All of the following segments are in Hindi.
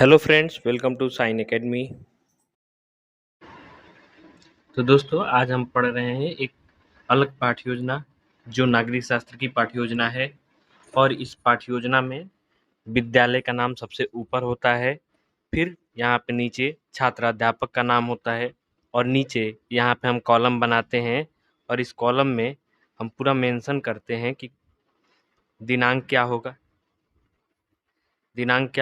Hello friends, welcome to sign academy. तो दोस्तों, आज हम पढ़ रहे हैं एक अलग पाठ्य योजना जो नागरिक शास्त्र की पाठ्य योजना है। और इस पाठ्य योजना में विद्यालय का नाम सबसे ऊपर होता है, फिर यहाँ पे नीचे छात्राध्यापक का नाम होता है और नीचे यहाँ पे हम कॉलम बनाते हैं। और इस कॉलम में हम पूरा मेंशन करते हैं कि दिनांक क्या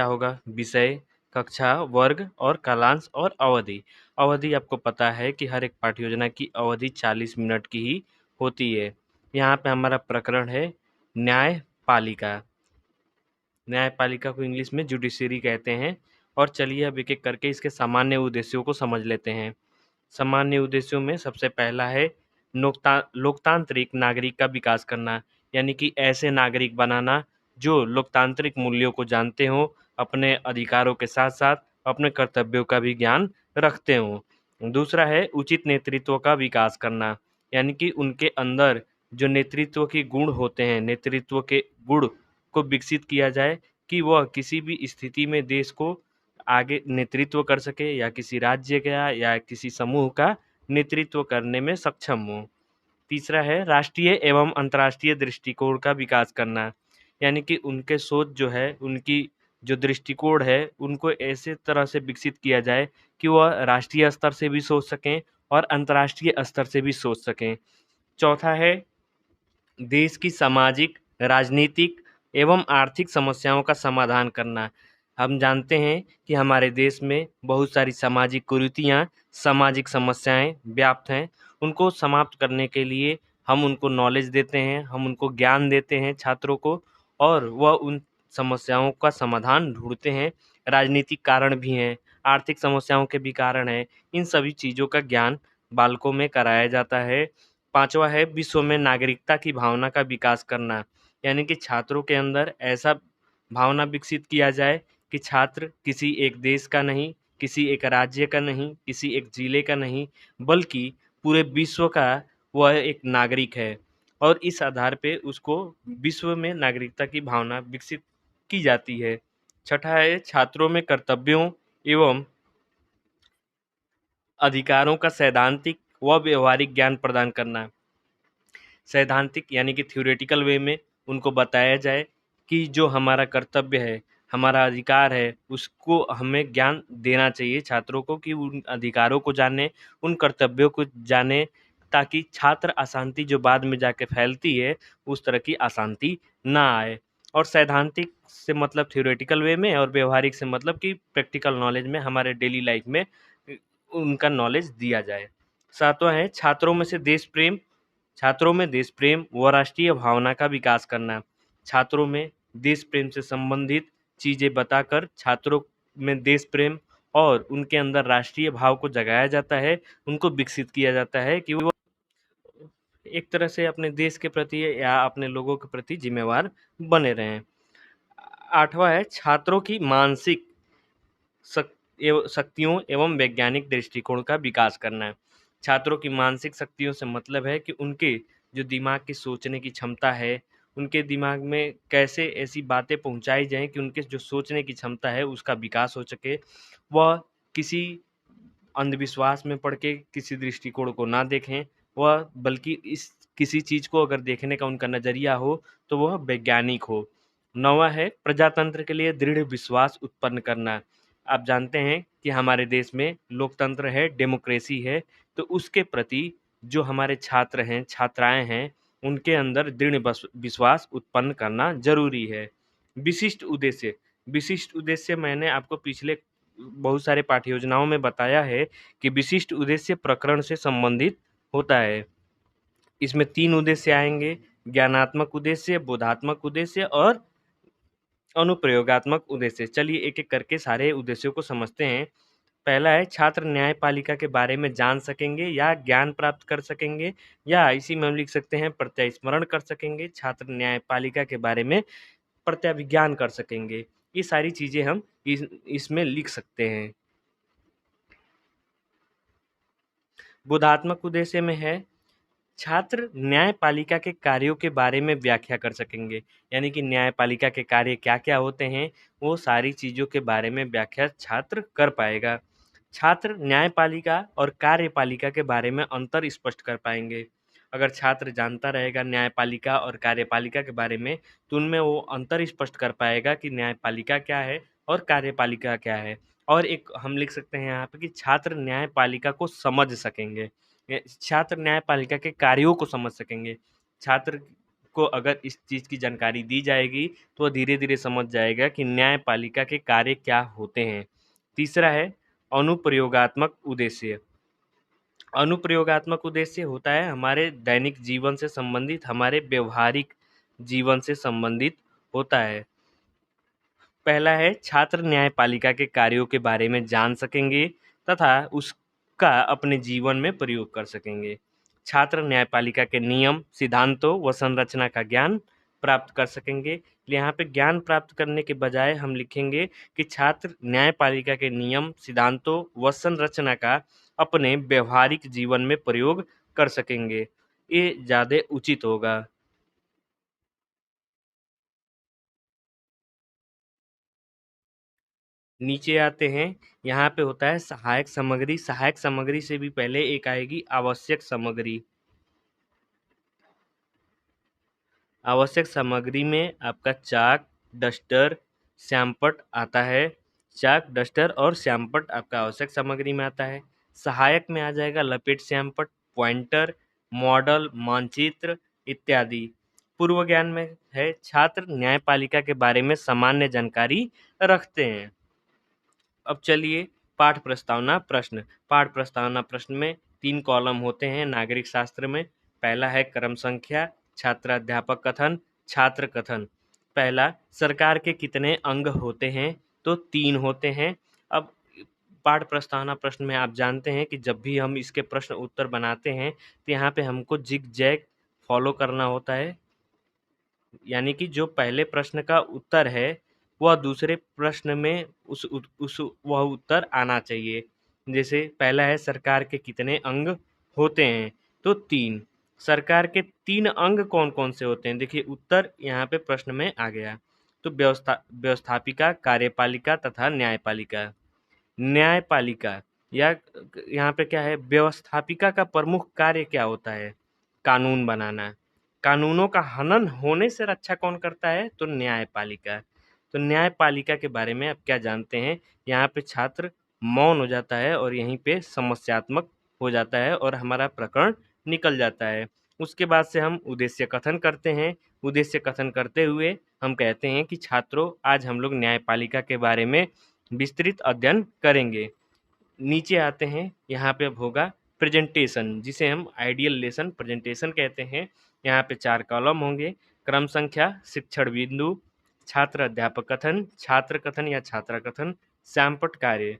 होगा, विषय, कक्षा, वर्ग और कालांश और अवधि। अवधि आपको पता है कि हर एक पाठ्य योजना की अवधि 40 मिनट की ही होती है। यहाँ पे हमारा प्रकरण है न्यायपालिका। न्यायपालिका को इंग्लिश में जुडिशरी कहते हैं। और चलिए अब एक-एक करके इसके सामान्य उद्देश्यों को समझ लेते हैं। सामान्य उद्देश्यों में सबसे पहला है लोकतांत्रिक नागरिक का विकास करना, यानी कि ऐसे नागरिक बनाना जो लोकतांत्रिक मूल्यों को जानते हों, अपने अधिकारों के साथ साथ अपने कर्तव्यों का भी ज्ञान रखते हों। दूसरा है उचित नेतृत्व का विकास करना, यानी कि उनके अंदर जो नेतृत्व के गुण होते हैं, नेतृत्व के गुण को विकसित किया जाए कि वह किसी भी स्थिति में देश को आगे नेतृत्व कर सके या किसी राज्य का या किसी समूह का नेतृत्व करने में सक्षम हो। तीसरा है राष्ट्रीय एवं अंतर्राष्ट्रीय दृष्टिकोण का विकास करना, यानी कि उनके सोच जो है, उनकी जो दृष्टिकोण है, उनको ऐसे तरह से विकसित किया जाए कि वह राष्ट्रीय स्तर से भी सोच सकें और अंतर्राष्ट्रीय स्तर से भी सोच सकें। चौथा है देश की सामाजिक, राजनीतिक एवं आर्थिक समस्याओं का समाधान करना। हम जानते हैं कि हमारे देश में बहुत सारी सामाजिक कुरीतियाँ, सामाजिक समस्याएँ व्याप्त हैं। उनको समाप्त करने के लिए हम उनको नॉलेज देते हैं, हम उनको ज्ञान देते हैं छात्रों को, और वह उन समस्याओं का समाधान ढूँढते हैं। राजनीतिक कारण भी हैं, आर्थिक समस्याओं के भी कारण हैं। इन सभी चीज़ों का ज्ञान बालकों में कराया जाता है। पाँचवा है विश्व में नागरिकता की भावना का विकास करना, यानी कि छात्रों के अंदर ऐसा भावना विकसित किया जाए कि छात्र किसी एक देश का नहीं, किसी एक राज्य का नहीं, किसी एक जिले का नहीं, बल्कि पूरे विश्व का वह एक नागरिक है। और इस आधार पे उसको विश्व में नागरिकता की भावना विकसित की जाती है। छठा है छात्रों में कर्तव्यों एवं अधिकारों का सैद्धांतिक व व्यवहारिक ज्ञान प्रदान करना। सैद्धांतिक यानी कि थ्योरेटिकल वे में उनको बताया जाए कि जो हमारा कर्तव्य है, हमारा अधिकार है, उसको हमें ज्ञान देना चाहिए छात्रों को कि उन अधिकारों को जाने, उन कर्तव्यों को जाने, ताकि छात्र अशांति जो बाद में जाके फैलती है, उस तरह की अशांति ना आए। और सैद्धांतिक से मतलब थ्योरेटिकल वे में, और व्यवहारिक से मतलब कि प्रैक्टिकल नॉलेज में, हमारे डेली लाइफ में उनका नॉलेज दिया जाए। सातवां है छात्रों में देश प्रेम व राष्ट्रीय भावना का विकास करना। छात्रों में देश प्रेम से संबंधित चीज़ें बताकर छात्रों में देश प्रेम और उनके अंदर राष्ट्रीय भाव को जगाया जाता है, उनको विकसित किया जाता है कि वो एक तरह से अपने देश के प्रति या अपने लोगों के प्रति जिम्मेवार बने रहें। आठवां है छात्रों की मानसिक शक्तियों एवं वैज्ञानिक दृष्टिकोण का विकास करना है। छात्रों की मानसिक शक्तियों से मतलब है कि उनके जो दिमाग की सोचने की क्षमता है, उनके दिमाग में कैसे ऐसी बातें पहुंचाई जाएं कि उनके जो सोचने की क्षमता है उसका विकास हो सके। वह किसी अंधविश्वास में पड़ के किसी दृष्टिकोण को ना देखें, वह बल्कि इस किसी चीज़ को अगर देखने का उनका नज़रिया हो तो वह वैज्ञानिक हो। नौवां है प्रजातंत्र के लिए दृढ़ विश्वास उत्पन्न करना। आप जानते हैं कि हमारे देश में लोकतंत्र है, डेमोक्रेसी है, तो उसके प्रति जो हमारे छात्र हैं, छात्राएँ हैं, उनके अंदर दृढ़ विश्वास उत्पन्न करना ज़रूरी है। विशिष्ट उद्देश्य विशिष्ट उद्देश्य मैंने आपको पिछले बहुत सारे पाठ्य योजनाओं में बताया है कि विशिष्ट उद्देश्य प्रकरण से संबंधित होता है। इसमें 3 उद्देश्य आएँगे, ज्ञानात्मक उद्देश्य, बोधात्मक उद्देश्य और अनुप्रयोगात्मक उद्देश्य। चलिए एक-एक करके सारे उद्देश्यों को समझते हैं। पहला है छात्र न्यायपालिका के बारे में जान सकेंगे या ज्ञान प्राप्त कर सकेंगे, या इसी में हम लिख सकते हैं प्रत्यास्मरण कर सकेंगे। छात्र न्यायपालिका के बारे में प्रत्याभिज्ञान कर सकेंगे। ये सारी चीज़ें हम इसमें लिख सकते हैं। बोधात्मक उद्देश्य में है छात्र न्यायपालिका के कार्यों के बारे में व्याख्या कर सकेंगे, यानी कि न्यायपालिका के कार्य क्या-क्या होते हैं, वो सारी चीज़ों के बारे में व्याख्या छात्र कर पाएगा। छात्र न्यायपालिका और कार्यपालिका के बारे में अंतर स्पष्ट कर पाएंगे। अगर छात्र जानता रहेगा न्यायपालिका और कार्यपालिका के बारे में, तो उनमें वो अंतर स्पष्ट कर पाएगा कि न्यायपालिका क्या है और कार्यपालिका क्या है। और एक हम लिख सकते हैं यहाँ पे कि छात्र न्यायपालिका को समझ सकेंगे। छात्र न्यायपालिका के कार्यों को समझ सकेंगे। छात्र को अगर इस चीज़ की जानकारी दी जाएगी, तो वो धीरे-धीरे समझ जाएगा कि न्यायपालिका के कार्य क्या होते हैं। तीसरा है अनुप्रयोगात्मक उद्देश्य। अनुप्रयोगात्मक उद्देश्य होता है हमारे दैनिक जीवन से संबंधित, हमारे व्यवहारिक जीवन से संबंधित होता है। पहला है छात्र न्यायपालिका के कार्यों के बारे में जान सकेंगे तथा उसका अपने जीवन में प्रयोग कर सकेंगे। छात्र न्यायपालिका के नियम, सिद्धांतों व संरचना का ज्ञान प्राप्त कर सकेंगे। यहाँ पे ज्ञान प्राप्त करने के बजाय हम लिखेंगे कि छात्र न्यायपालिका के नियम, सिद्धांतों व संरचना का अपने व्यवहारिक जीवन में प्रयोग कर सकेंगे। ये ज़्यादा उचित होगा। नीचे आते हैं, यहाँ पे होता है सहायक सामग्री। सहायक सामग्री से भी पहले एक आएगी आवश्यक सामग्री। आवश्यक सामग्री में आपका चाक, डस्टर, श्यामपट्ट आता है। चाक, डस्टर और श्यामपट्ट आपका आवश्यक सामग्री में आता है। सहायक में आ जाएगा लपेट श्यामपट्ट, पॉइंटर, मॉडल, मानचित्र इत्यादि। पूर्व ज्ञान में है छात्र न्यायपालिका के बारे में सामान्य जानकारी रखते हैं। अब चलिए पाठ प्रस्तावना प्रश्न। पाठ प्रस्तावना प्रश्न में 3 कॉलम होते हैं नागरिक शास्त्र में। पहला है क्रम संख्या, छात्राध्यापक कथन, छात्र कथन। पहला, सरकार के कितने अंग होते हैं? तो 3 होते हैं। अब पाठ प्रस्तावना प्रश्न में आप जानते हैं कि जब भी हम इसके प्रश्न उत्तर बनाते हैं, तो यहाँ पे हमको जिग-जैग फॉलो करना होता है। यानी कि जो पहले प्रश्न का उत्तर है, वह दूसरे प्रश्न में वह उत्तर आना चाहिए। जैसे पहला है सरकार के कितने अंग होते हैं? तो 3। सरकार के 3 अंग कौन-कौन से होते हैं? देखिए उत्तर यहाँ पे प्रश्न में आ गया। तो व्यवस्थापिका, कार्यपालिका तथा न्यायपालिका। न्यायपालिका या यहाँ पे क्या है, व्यवस्थापिका का प्रमुख कार्य क्या होता है? कानून बनाना। कानूनों का हनन होने से रक्षा कौन करता है? तो न्यायपालिका। तो न्यायपालिका के बारे में आप क्या जानते हैं? यहाँ पे छात्र मौन हो जाता है और यहीं पे समस्यात्मक हो जाता है और हमारा प्रकरण निकल जाता है। उसके बाद से हम उद्देश्य कथन करते हैं। उद्देश्य कथन करते हुए हम कहते हैं कि छात्रों, आज हम लोग न्यायपालिका के बारे में विस्तृत अध्ययन करेंगे। नीचे आते हैं, यहाँ पे अब होगा प्रेजेंटेशन, जिसे हम आइडियल लेसन प्रेजेंटेशन कहते हैं। यहाँ पे 4 कॉलम होंगे। क्रम संख्या, शिक्षण बिंदु, छात्र अध्यापक कथन, छात्र कथन या छात्रा कथन, श्यामपट्ट कार्य।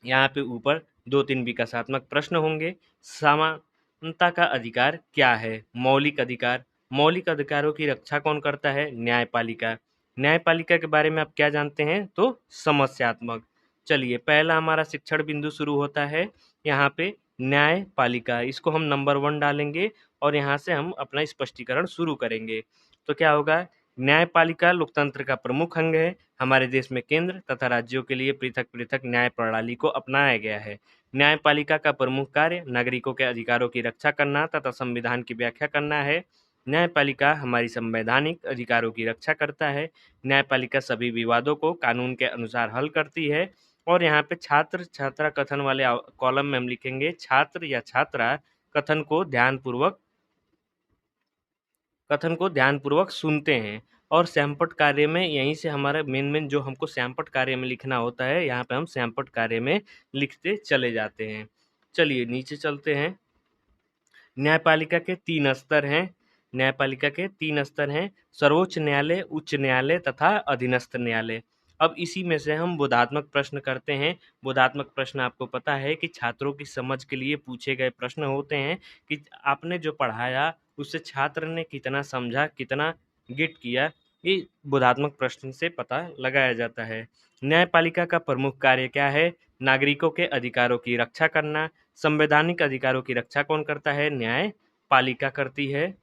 यहाँ पे ऊपर 2-3 विकासात्मक प्रश्न होंगे। समानता का अधिकार क्या है? मौलिक अधिकार। मौलिक अधिकारों की रक्षा कौन करता है? न्यायपालिका। न्यायपालिका के बारे में आप क्या जानते हैं? तो समस्यात्मक। चलिए पहला हमारा शिक्षण बिंदु शुरू होता है यहाँ पे न्यायपालिका। इसको हम नंबर 1 डालेंगे और यहाँ से हम अपना स्पष्टीकरण शुरू करेंगे। तो क्या होगा? न्यायपालिका लोकतंत्र का प्रमुख अंग है। हमारे देश में केंद्र तथा राज्यों के लिए पृथक-पृथक न्याय प्रणाली को अपनाया गया है। न्यायपालिका का प्रमुख कार्य नागरिकों के अधिकारों की रक्षा करना तथा संविधान की व्याख्या करना है। न्यायपालिका हमारी संवैधानिक अधिकारों की रक्षा करता है। न्यायपालिका सभी विवादों को कानून के अनुसार हल करती है। और यहाँ पे छात्र छात्रा कथन वाले कॉलम में हम लिखेंगे छात्र या छात्रा कथन को ध्यानपूर्वक सुनते हैं। और श्यामपट्ट कार्य में यहीं से हमारा मेन जो हमको श्यामपट्ट कार्य में लिखना होता है, यहाँ पे हम श्यामपट्ट कार्य में लिखते चले जाते हैं। चलिए नीचे चलते हैं। न्यायपालिका के 3 स्तर हैं। न्यायपालिका के 3 स्तर हैं, सर्वोच्च न्यायालय, उच्च न्यायालय तथा अधीनस्थ न्यायालय। अब इसी में से हम बोधात्मक प्रश्न करते हैं। बोधात्मक प्रश्न आपको पता है कि छात्रों की समझ के लिए पूछे गए प्रश्न होते हैं कि आपने जो पढ़ाया उससे छात्र ने कितना समझा, कितना गेट किया। ये बोधात्मक प्रश्न से पता लगाया जाता है। न्यायपालिका का प्रमुख कार्य क्या है? नागरिकों के अधिकारों की रक्षा करना। संवैधानिक अधिकारों की रक्षा कौन करता है? न्यायपालिका। पालिका करती है?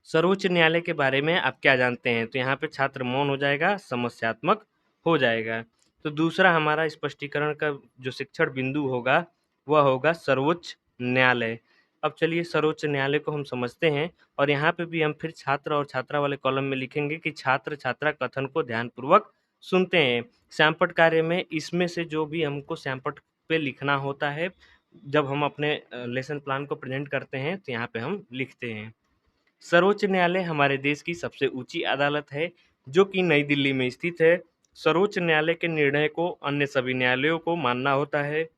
सर्वोच्च न्यायालय के बारे में आप क्या जानते हैं? तो यहाँ पे छात्र मौन हो जाएगा, समस्यात्मक हो जाएगा। तो दूसरा हमारा स्पष्टीकरण का जो शिक्षण बिंदु होगा, वह होगा सर्वोच्च न्यायालय। अब चलिए सर्वोच्च न्यायालय को हम समझते हैं और यहाँ पे भी हम फिर छात्र और छात्रा वाले कॉलम में लिखेंगे कि छात्र-छात्रा कथन को ध्यानपूर्वक सुनते हैं। श्यामपट्ट कार्य में इसमें से जो भी हमको श्यामपट्ट पे लिखना होता है, जब हम अपने लेसन प्लान को प्रेज़ेंट करते हैं, तो यहाँ पे हम लिखते हैं। सर्वोच्च न्यायालय हमारे देश की सबसे ऊंची अदालत है, जो कि नई दिल्ली में स्थित है। सर्वोच्च न्यायालय के निर्णय को अन्य सभी न्यायालयों को मानना होता है।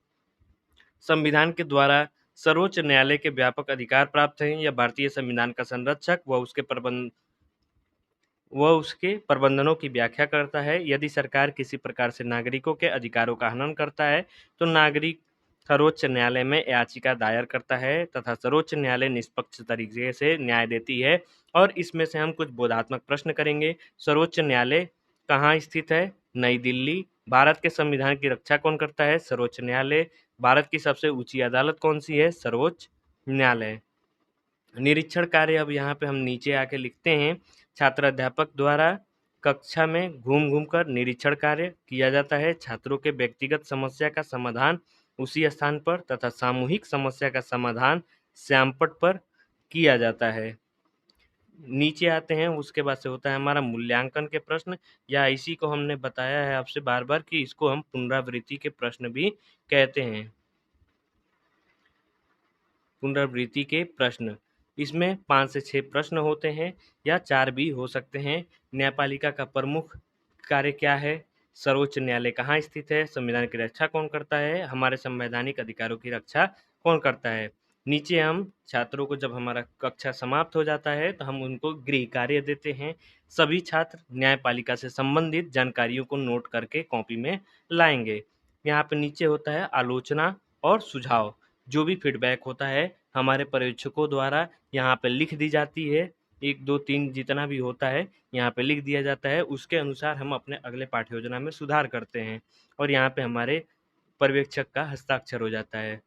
संविधान के द्वारा सर्वोच्च न्यायालय के व्यापक अधिकार प्राप्त हैं। यह भारतीय संविधान का संरक्षक वह उसके प्रबंधनों की व्याख्या करता है। यदि सरकार किसी प्रकार से नागरिकों के अधिकारों का हनन करता है, तो नागरिक सर्वोच्च न्यायालय में याचिका दायर करता है तथा सर्वोच्च न्यायालय निष्पक्ष तरीके से न्याय देती है। और इसमें से हम कुछ बोधात्मक प्रश्न करेंगे। सर्वोच्च न्यायालय कहाँ स्थित है? नई दिल्ली। भारत के संविधान की रक्षा कौन करता है? सर्वोच्च न्यायालय। भारत की सबसे ऊंची अदालत कौन सी है? सर्वोच्च न्यायालय। निरीक्षण कार्य अब यहाँ पे हम नीचे आके लिखते हैं। छात्र अध्यापक द्वारा कक्षा में घूम कर निरीक्षण कार्य किया जाता है। छात्रों के व्यक्तिगत समस्या का समाधान उसी स्थान पर तथा सामूहिक समस्या का समाधान श्यामपट्ट पर किया जाता है। नीचे आते हैं, उसके बाद से होता है हमारा मूल्यांकन के प्रश्न, या इसी को हमने बताया है आपसे बार बार कि इसको हम पुनरावृत्ति के प्रश्न भी कहते हैं। पुनरावृत्ति के प्रश्न, इसमें 5 से 6 प्रश्न होते हैं या 4 भी हो सकते हैं। न्यायपालिका का प्रमुख कार्य क्या है? सर्वोच्च न्यायालय कहाँ स्थित है? संविधान की रक्षा कौन करता है? हमारे संवैधानिक अधिकारों की रक्षा कौन करता है? नीचे हम छात्रों को, जब हमारा कक्षा समाप्त हो जाता है तो हम उनको गृह कार्य देते हैं। सभी छात्र न्यायपालिका से संबंधित जानकारियों को नोट करके कॉपी में लाएंगे। यहाँ पे नीचे होता है आलोचना और सुझाव। जो भी फीडबैक होता है हमारे पर्यवेक्षकों द्वारा यहाँ पे लिख दी जाती है। 1, 2, 3 जितना भी होता है यहाँ पे लिख दिया जाता है। उसके अनुसार हम अपने अगले पाठ्य योजना में सुधार करते हैं और यहाँ पे हमारे पर्यवेक्षक का हस्ताक्षर हो जाता है।